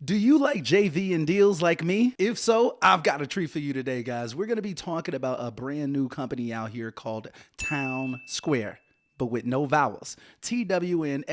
Do you like JV and deals like me? If so, I've got a treat for you today, guys. We're going to be talking about a brand new company out here called Twn Sqr, but with no vowels. TwnSqr.com,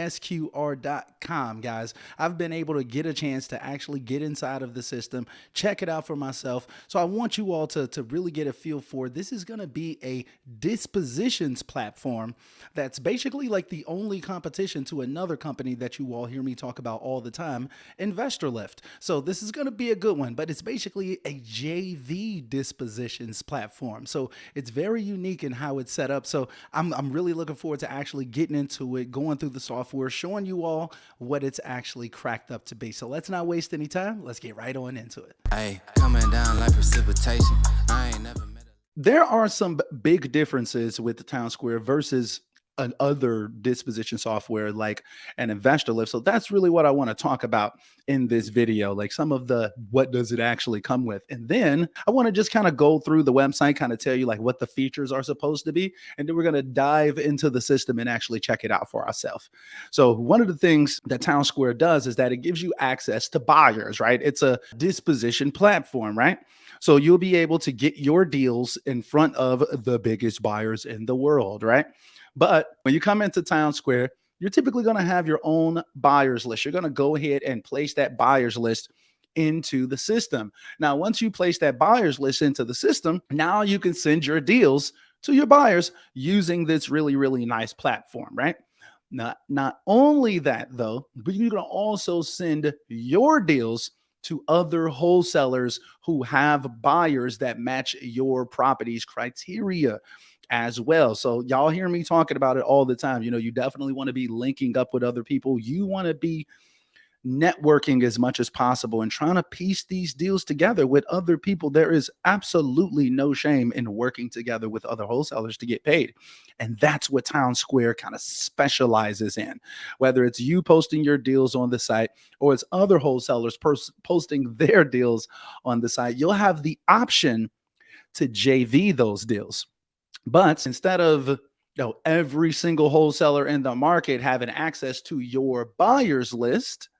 guys. I've been able to get a chance to actually get inside of the system, check it out for myself. So I want you all to really get a feel for it. This is going to be a dispositions platform that's basically like the only competition to another company that you all hear me talk about all the time, InvestorLift. So this is going to be a good one, but it's basically a JV dispositions platform. So it's very unique in how it's set up. So I'm really looking forward to actually getting into it, going through the software, showing you all what it's actually cracked up to be. So let's not waste any time. Let's get right on into it. Hey, coming down like precipitation. I ain't never met a. There are some big differences with the TwnSqr versus other disposition software like an InvestorLift. So that's really what I want to talk about in this video, like some of the what does it actually come with. And then I want to just kind of go through the website, kind of tell you like what the features are supposed to be. And then we're going to dive into the system and actually check it out for ourselves. So one of the things that TwnSqr does is that it gives you access to buyers, right? It's a disposition platform, right? So you'll be able to get your deals in front of the biggest buyers in the world, right? But when you come into TwnSqr, you're typically going to have your own buyers list. You're going to go ahead and place that buyers list into the system. Now, once you place that buyers list into the system, now you can send your deals to your buyers using this really, really nice platform, right? Not only that, though, but you can also send your deals to other wholesalers who have buyers that match your property's criteria as well. So y'all hear me talking about it all the time. You know, you definitely want to be linking up with other people. You want to be networking as much as possible and trying to piece these deals together with other people. There is absolutely no shame in working together with other wholesalers to get paid. And that's what TwnSqr kind of specializes in. Whether it's you posting your deals on the site or it's other wholesalers posting their deals on the site, you'll have the option to JV those deals. But instead of every single wholesaler in the market having access to your buyers list,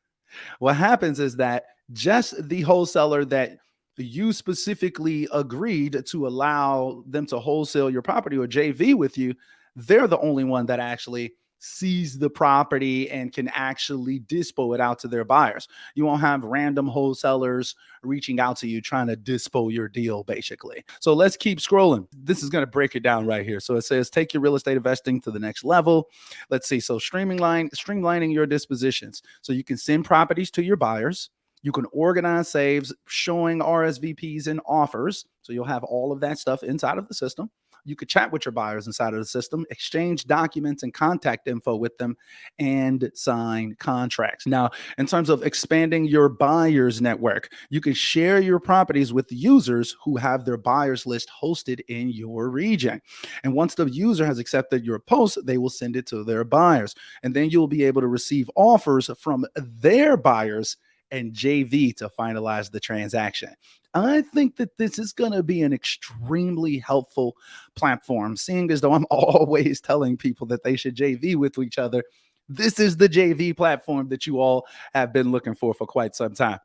what happens is that just the wholesaler that you specifically agreed to allow them to wholesale your property or JV with you, they're the only one that actually sees the property and can actually dispo it out to their buyers. You won't have random wholesalers reaching out to you trying to dispo your deal, basically. So let's keep scrolling. This is going to break it down right here. So it says take your real estate investing to the next level. Let's see. So streamlining your dispositions. So you can send properties to your buyers. You can organize saves, showing RSVPs and offers. So you'll have all of that stuff inside of the system. You could chat with your buyers inside of the system, exchange documents and contact info with them, and sign contracts. Now, in terms of expanding your buyers network, you can share your properties with users who have their buyers list hosted in your region. And once the user has accepted your post, they will send it to their buyers. And then you'll be able to receive offers from their buyers and JV to finalize the transaction. I think that this is going to be an extremely helpful platform, seeing as though I'm always telling people that they should JV with each other. This is the JV platform that you all have been looking for quite some time.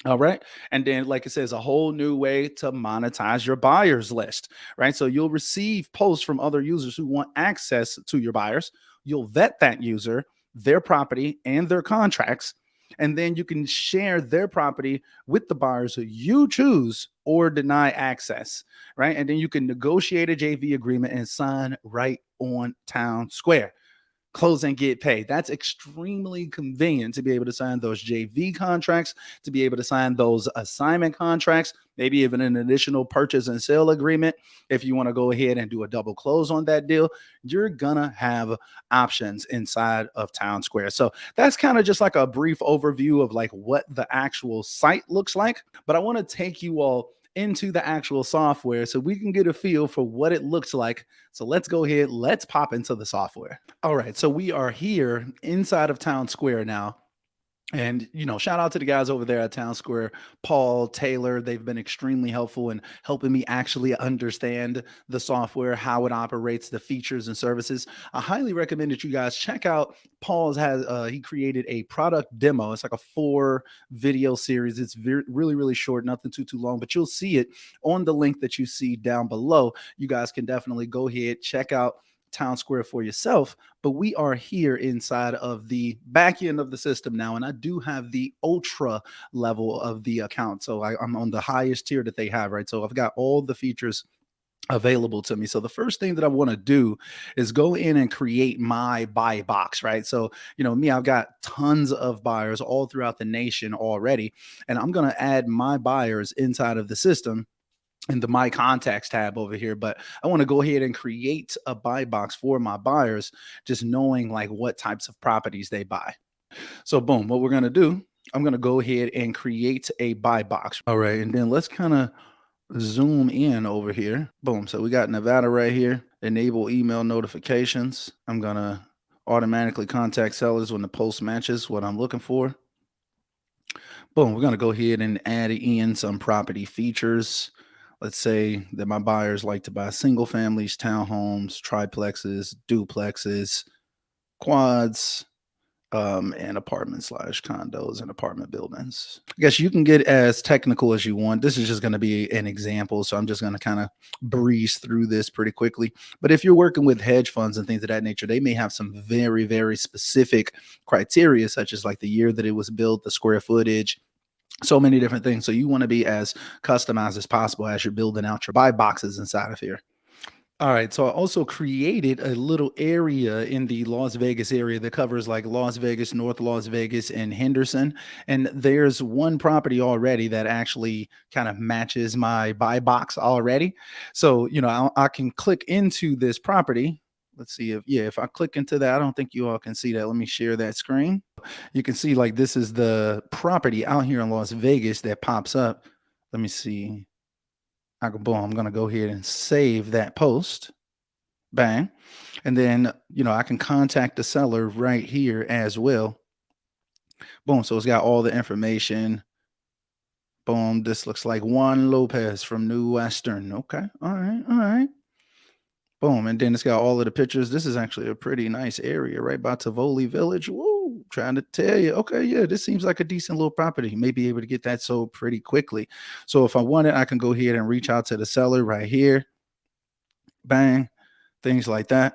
All right. And then, like it says, a whole new way to monetize your buyers list, right? So you'll receive posts from other users who want access to your buyers. You'll vet that user, their property, and their contracts. And then you can share their property with the buyers who you choose or deny access, right? And then you can negotiate a JV agreement and sign right on TwnSqr. Close and get paid. That's extremely convenient to be able to sign those JV contracts, to be able to sign those assignment contracts, maybe even an additional purchase and sale agreement. If you want to go ahead and do a double close on that deal, you're gonna have options inside of TwnSqr. So that's kind of just like a brief overview of like what the actual site looks like. But I want to take you all into the actual software so we can get a feel for what it looks like. So let's go ahead, let's pop into the software. All right, so we are here inside of TwnSqr now. And, shout out to the guys over there at Town Square, Paul, Taylor. They've been extremely helpful in helping me actually understand the software, how it operates, the features and services. I highly recommend that you guys check out he created a product demo. It's like a 4 video series. It's really, really short, nothing too long, but you'll see it on the link that you see down below. You guys can definitely go ahead, check out Town Square for yourself. But we are here inside of the back end of the system now, and I do have the ultra level of the account. So I'm on the highest tier that they have, right? So I've got all the features available to me. So the first thing that I want to do is go in and create my buy box, right? So, me, I've got tons of buyers all throughout the nation already, and I'm going to add my buyers inside of the system in the My Contacts tab over here. But I want to go ahead and create a buy box for my buyers, just knowing like what types of properties they buy. So boom, what we're going to do, I'm going to go ahead and create a buy box. All right. And then let's kind of zoom in over here. Boom. So we got Nevada right here. Enable email notifications. I'm going to automatically contact sellers when the post matches what I'm looking for. Boom. We're going to go ahead and add in some property features. Let's say that my buyers like to buy single families, townhomes, triplexes, duplexes, quads, and apartment/condos and apartment buildings. I guess you can get as technical as you want. This is just going to be an example, so I'm just going to kind of breeze through this pretty quickly. But if you're working with hedge funds and things of that nature, they may have some very, very specific criteria, such as like the year that it was built, the square footage, so many different things. So you want to be as customized as possible as you're building out your buy boxes inside of here. All right. So I also created a little area in the Las Vegas area that covers like Las Vegas, North Las Vegas, and Henderson. And there's one property already that actually kind of matches my buy box already. So, I can click into this property. Let's see if I click into that, I don't think you all can see that. Let me share that screen. You can see like this is the property out here in Las Vegas that pops up. Let me see. Boom, I'm going to go ahead and save that post. Bang. And then, I can contact the seller right here as well. Boom. So it's got all the information. Boom. This looks like Juan Lopez from New Western. Okay. All right. All right. Boom. And then it's got all of the pictures. This is actually a pretty nice area right by Tivoli Village. Woo. Trying to tell you. Okay. Yeah. This seems like a decent little property. You may be able to get that sold pretty quickly. So if I want it, I can go ahead and reach out to the seller right here. Bang. Things like that.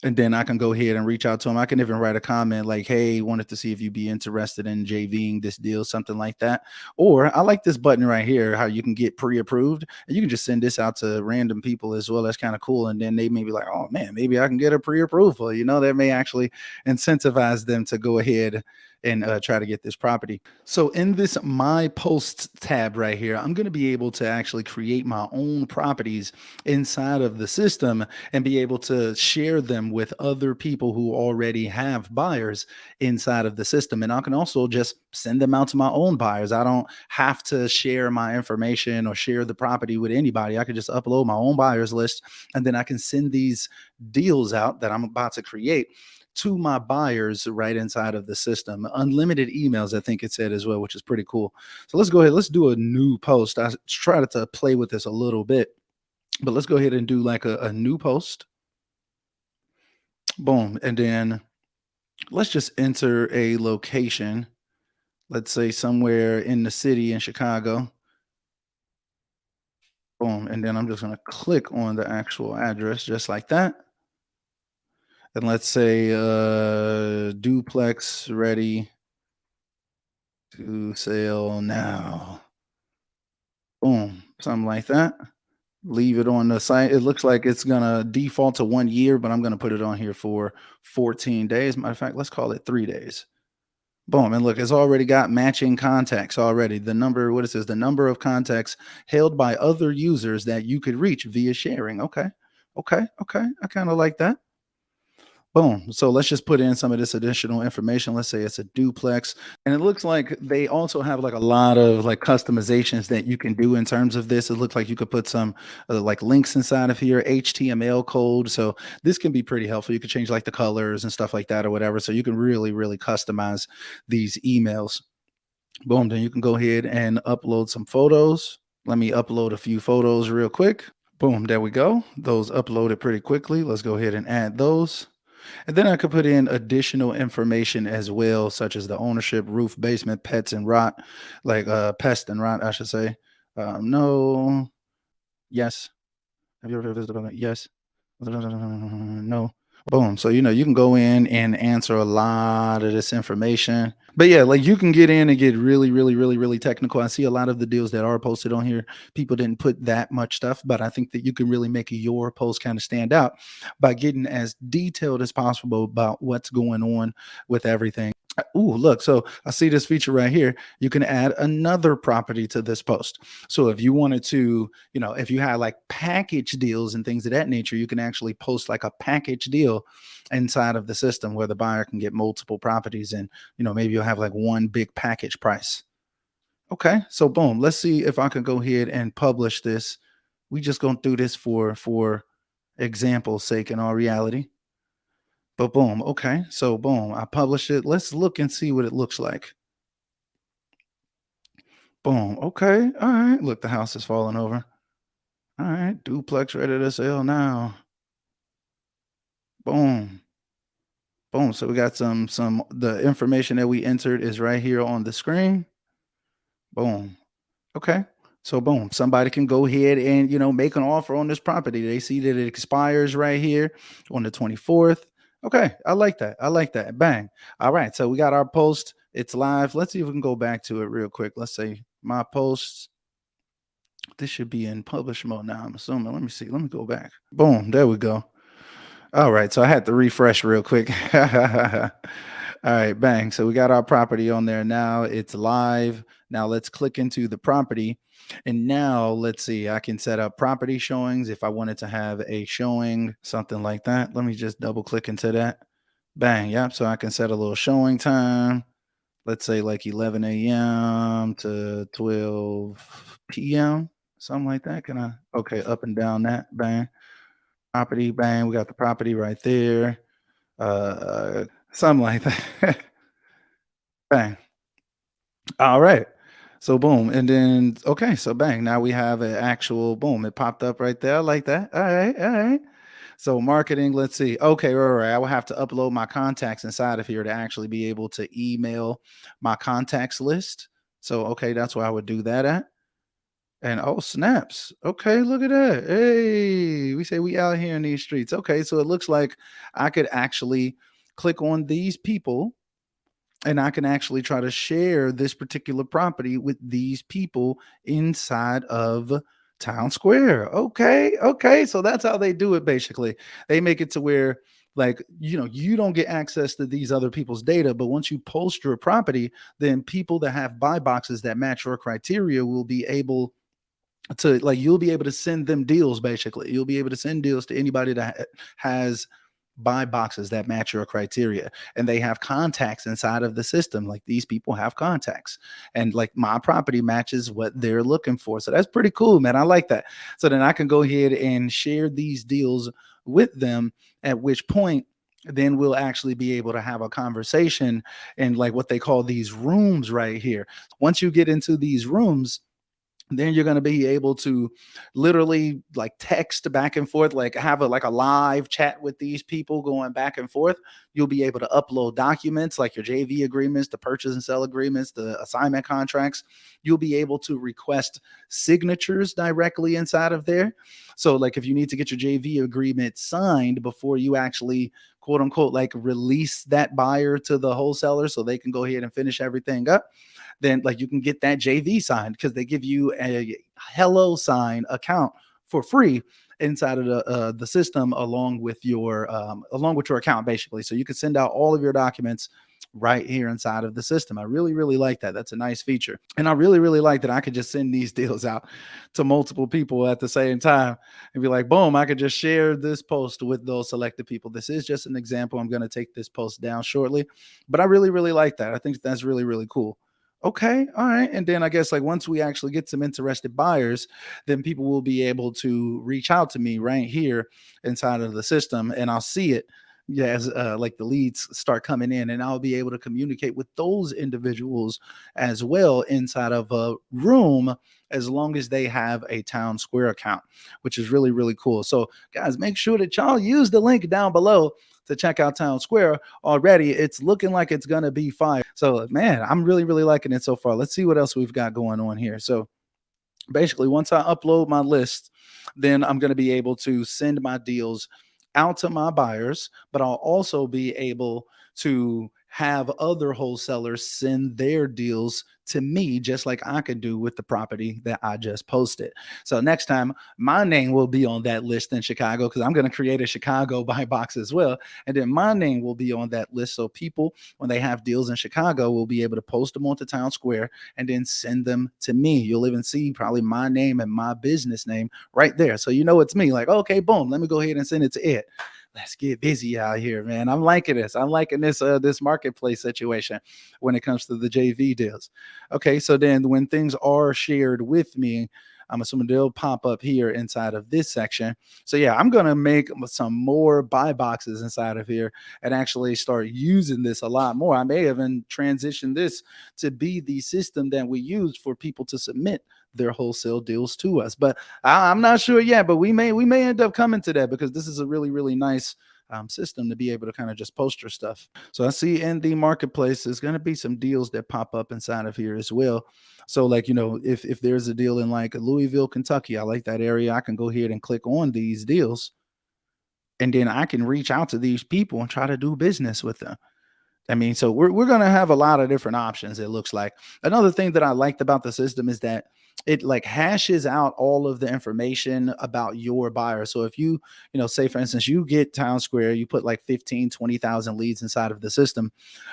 And then I can go ahead and reach out to them. I can even write a comment like, hey, wanted to see if you'd be interested in JVing this deal, something like that. Or I like this button right here, how you can get pre-approved. And you can just send this out to random people as well. That's kind of cool. And then they may be like, oh man, maybe I can get a pre-approval. That may actually incentivize them to go ahead and try to get this property. So in this My Posts tab right here, I'm going to be able to actually create my own properties inside of the system and be able to share them with other people who already have buyers inside of the system. And I can also just send them out to my own buyers. I don't have to share my information or share the property with anybody. I could just upload my own buyers list, and then I can send these deals out that I'm about to create to my buyers right inside of the system. Unlimited emails, I think it said as well, which is pretty cool. So let's go ahead. Let's do a new post. I tried to play with this a little bit, but let's go ahead and do like a new post. Boom. And then let's just enter a location. Let's say somewhere in the city in Chicago. Boom. And then I'm just going to click on the actual address just like that. And let's say duplex ready to sale now. Boom. Something like that. Leave it on the site. It looks like it's gonna default to 1 year, but I'm gonna put it on here for 14 days. Matter of fact, let's call it 3 days. Boom. And look, it's already got matching contacts already. The number, what it says, the number of contacts held by other users that you could reach via sharing. Okay. Okay. Okay. I kind of like that. Boom. So let's just put in some of this additional information. Let's say it's a duplex. And it looks like they also have like a lot of like customizations that you can do in terms of this. It looks like you could put some like links inside of here, HTML code. So this can be pretty helpful. You can change like the colors and stuff like that or whatever. So you can really, really customize these emails. Boom. Then you can go ahead and upload some photos. Let me upload a few photos real quick. Boom. There we go. Those uploaded pretty quickly. Let's go ahead and add those. And then I could put in additional information as well, such as the ownership, roof, basement, pets and rot, like pest and rot, I should say. No, yes. Have you ever visited a building? Yes. No. Boom. So, you can go in and answer a lot of this information. But yeah, like you can get in and get really, really, really, really technical. I see a lot of the deals that are posted on here. People didn't put that much stuff, but I think that you can really make your post kind of stand out by getting as detailed as possible about what's going on with everything. Ooh, look, so I see this feature right here. You can add another property to this post. So if you wanted to, if you had like package deals and things of that nature, you can actually post like a package deal inside of the system where the buyer can get multiple properties and, maybe you'll have like one big package price. Okay, so boom, let's see if I can go ahead and publish this. We just gonna do this for example's sake in all reality. But boom, okay. So boom, I publish it. Let's look and see what it looks like. Boom. Okay. All right. Look, the house is falling over. All right. Duplex ready to sell now. Boom. Boom. So we got some the information that we entered is right here on the screen. Boom. Okay. So boom, somebody can go ahead and make an offer on this property. They see that it expires right here on the 24th. Okay, I like that. I like that. Bang. All right. So we got our post. It's live. Let's see if we can go back to it real quick. Let's say my posts. This should be in publish mode now, I'm assuming. Let me see. Let me go back. Boom. There we go. All right. So I had to refresh real quick. All right, bang. So we got our property on there now. It's live. Now let's click into the property. And now let's see, I can set up property showings if I wanted to have a showing, something like that. Let me just double click into that. Bang. Yep. So I can set a little showing time. Let's say like 11 a.m. to 12 p.m. Something like that. Can I? Okay. Up and down that. Bang. Property. Bang. We got the property right there. Something like that. Bang. All right. So boom. And then okay, so bang. Now we have an actual boom. It popped up right there. I like that. All right. All right. So marketing, let's see. Okay, right. I will have to upload my contacts inside of here to actually be able to email my contacts list. So okay, that's where I would do that at. And oh, snaps. Okay, look at that. Hey, we say we out here in these streets. Okay, so it looks like I could actually click on these people and I can actually try to share this particular property with these people inside of Town Square. Okay, okay. So that's how they do it basically. They make it to where like you don't get access to these other people's data, but once you post your property, then people that have buy boxes that match your criteria will be able to like you'll be able to send them deals basically. You'll be able to send deals to anybody that has buy boxes that match your criteria and they have contacts inside of the system. Like these people have contacts and like my property matches what they're looking for. So that's pretty cool, man. I like that. So then I can go ahead and share these deals with them, at which point then we'll actually be able to have a conversation in like what they call these rooms right here. Once you get into these rooms, then you're going to be able to literally like text back and forth, like have a live chat with these people going back and forth. You'll be able to upload documents like your JV agreements, the purchase and sell agreements, the assignment contracts. You'll be able to request signatures directly inside of there. So like if you need to get your JV agreement signed before you actually quote unquote like release that buyer to the wholesaler so they can go ahead and finish everything up, then like you can get that JV signed because they give you a hello sign account for free inside of the system along with your account basically. So you can send out all of your documents right here inside of the system. I really, really like that. That's a nice feature. And I really, really like that I could just send these deals out to multiple people at the same time and be like, boom, I could just share this post with those selected people. This is just an example. I'm going to take this post down shortly, but I really, really like that. I think that's really, really cool. Okay, all right. And then I guess like once we actually get some interested buyers, then people will be able to reach out to me right here inside of the system, and I'll see it, yeah, as like the leads start coming in, and I'll be able to communicate with those individuals as well inside of a room, as long as they have a TwnSqr account, which is really, really cool. So guys, make sure that y'all use the link down below to check out TwnSqr. Already it's looking like it's gonna be fire. So man, I'm really, really liking it so far. Let's see what else we've got going on here. So basically, once I upload my list, then I'm going to be able to send my deals out to my buyers, but I'll also be able to have other wholesalers send their deals to me, just like I could do with the property that I just posted. So next time, my name will be on that list in Chicago, because I'm going to create a Chicago buy box as well. And then my name will be on that list. So people, when they have deals in Chicago, will be able to post them onto TwnSqr and then send them to me. You'll even see probably my name and my business name right there. So you know it's me. Like, okay, boom, let me go ahead and send it to it. Let's get busy out here, man. I'm liking this. I'm liking this this marketplace situation when it comes to the JV deals. Okay, so then when things are shared with me, I'm assuming they'll pop up here inside of this section. So yeah, I'm gonna make some more buy boxes inside of here and actually start using this a lot more. I may even transition this to be the system that we use for people to submit their wholesale deals to us. But I'm not sure yet, but we may end up coming to that, because this is a really, really nice system to be able to kind of just post your stuff. So I see in the marketplace, there's going to be some deals that pop up inside of here as well. So like, you know, if there's a deal in like Louisville, Kentucky, I like that area, I can go ahead and click on these deals, and then I can reach out to these people and try to do business with them. I mean, so we're going to have a lot of different options, it looks like. Another thing that I liked about the system is that it like hashes out all of the information about your buyer. So if you know, say for instance, you get TwnSqr, you put like 15, 20,000 leads inside of the system.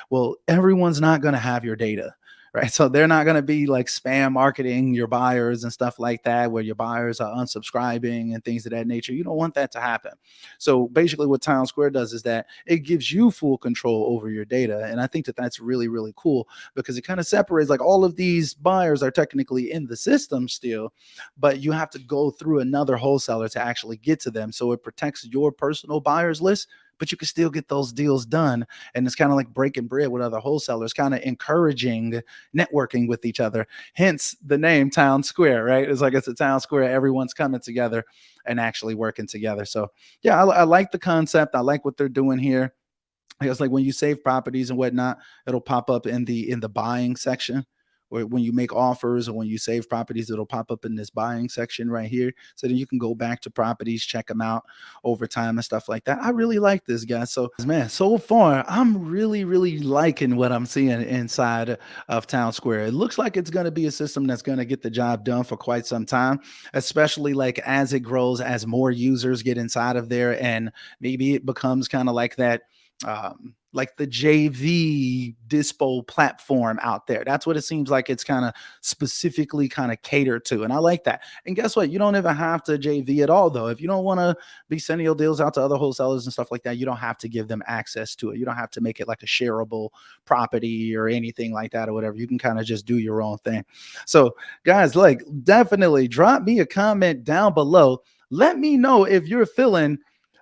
Well, everyone's not going to have your data, right? So they're not going to be like spam marketing your buyers and stuff like that, where your buyers are unsubscribing and things of that nature. You don't want that to happen. So basically what TwnSqr does is that it gives you full control over your data. And I think that that's really, really cool, because it kind of separates, like, all of these buyers are technically in the system still, but you have to go through another wholesaler to actually get to them. So it protects your personal buyers list, but you can still get those deals done. And it's kind of like breaking bread with other wholesalers, kind of encouraging networking with each other. Hence the name TwnSqr, right? It's like it's a TwnSqr. Everyone's coming together and actually working together. So yeah, I like the concept. I like what they're doing here. It's like when you save properties and whatnot, it'll pop up in the buying section. Or when you make offers or when you save properties, it'll pop up in this buying section right here. So then you can go back to properties, check them out over time and stuff like that. I really like this, guys. So man, so far, I'm really, really liking what I'm seeing inside of TwnSqr. It looks like it's going to be a system that's going to get the job done for quite some time, especially like as it grows, as more users get inside of there, and maybe it becomes kind of like the JV dispo platform out there. That's what it seems like it's kind of specifically kind of catered to. And I like that. And guess what? You don't even have to JV at all, though. If you don't want to be sending your deals out to other wholesalers and stuff like that, you don't have to give them access to it. You don't have to make it like a shareable property or anything like that or whatever. You can kind of just do your own thing. So guys, like, definitely drop me a comment down below. Let me know if you're feeling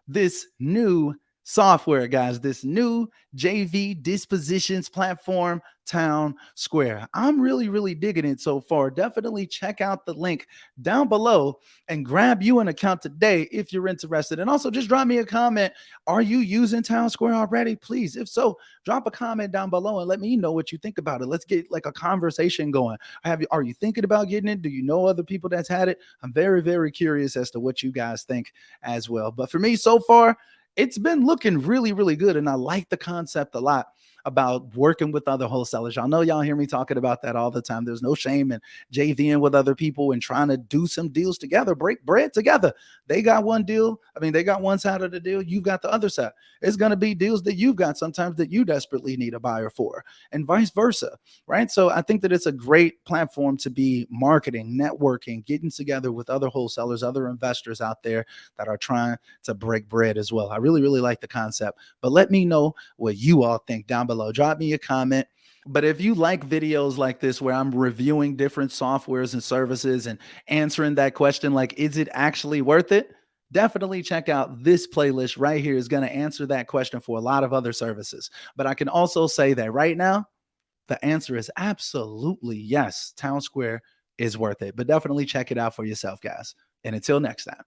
this new software, guys, this new JV dispositions platform, TwnSqr. I'm really, really digging it so far. Definitely check out the link down below and grab you an account today if you're interested. And also just drop me a comment. Are you using TwnSqr already? Please, if so, drop a comment down below and let me know what you think about it. Let's get like a conversation going. Are you thinking about getting it? Do you know other people that's had it? I'm very, very curious as to what you guys think as well. But for me, so far, it's been looking really, really good. And I like the concept a lot about working with other wholesalers. Y'all know y'all hear me talking about that all the time. There's no shame in JVing with other people and trying to do some deals together, break bread together. They got one deal. I mean, they got one side of the deal. You've got the other side. It's going to be deals that you've got sometimes that you desperately need a buyer for, and vice versa, right? So I think that it's a great platform to be marketing, networking, getting together with other wholesalers, other investors out there that are trying to break bread as well. I really, really like the concept, but let me know what you all think down below. Drop me a comment. But if you like videos like this, where I'm reviewing different softwares and services and answering that question, like, is it actually worth it? Definitely check out this playlist right here. Is going to answer that question for a lot of other services. But I can also say that right now, the answer is absolutely yes. TwnSqr is worth it, but definitely check it out for yourself, guys. And until next time.